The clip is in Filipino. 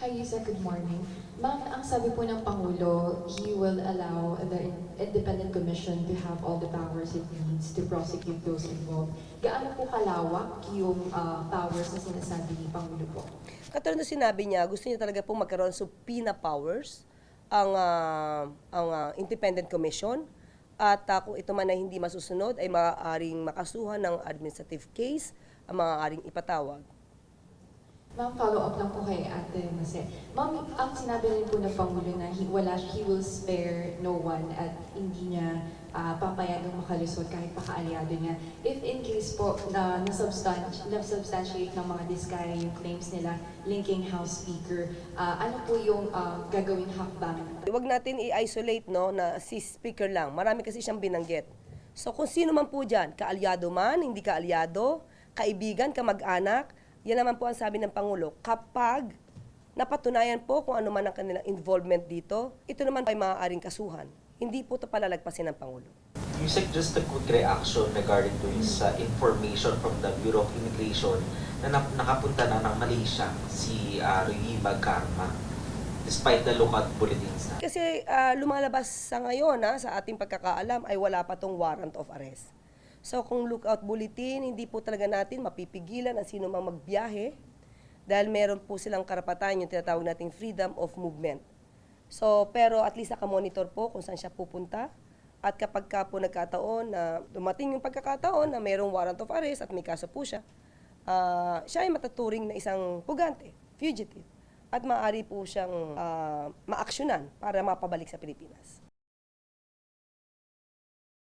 Hi, Yusek. Good morning. Ma'am, ang sabi po ng Pangulo, he will allow the Independent Commission to have all the powers it needs to prosecute those involved. Gaano po kalawak yung powers na sinasabi ni Pangulo po? Katulad na sinabi niya, gusto niya talaga pong magkaroon ng subpoena powers ang Independent Commission. At kung ito man ay hindi masusunod, ay maaaring makasuhan ng administrative case ang maaaring ipatawag. Ma'am, follow-up lang po kay Ate Mase. Ma'am, ang sinabi rin po ng Pangulo na he will spare no one at hindi niya papayagang makalusot kahit pakaalyado niya. If in case po na na-substantiate ng mga Diskaya yung claims nila linking House Speaker, ano po yung gagawing hakbang? Huwag natin i-isolate no, na si Speaker lang. Marami kasi siyang binanggit. So kung sino man po dyan, kaalyado man, hindi kaalyado, kaibigan, kamag-anak, yan naman po ang sabi ng Pangulo, kapag napatunayan po kung ano man ang kanilang involvement dito, ito naman ay maaaring kasuhan. Hindi po ito palalagpasin ng Pangulo. Yusek, just a quick reaction regarding to his information from the Bureau of Immigration na nakapunta na ng Malaysia si Ruy Magkarma despite the lookout bulletins na. Kasi lumalabas sa ngayon, sa ating pagkakaalam, ay wala pa tong warrant of arrest. So kung lookout bulletin, hindi po talaga natin mapipigilan ang sino mang magbiyahe dahil meron po silang karapatan yung tinatawag nating freedom of movement. So pero at least nakamonitor po kung saan siya pupunta at kapag ka po nagkataon na dumating yung pagkakataon na mayroong warrant of arrest at may kaso po siya, siya ay mataturing na isang pugante, fugitive, at maaari po siyang maaksyonan para mapabalik sa Pilipinas.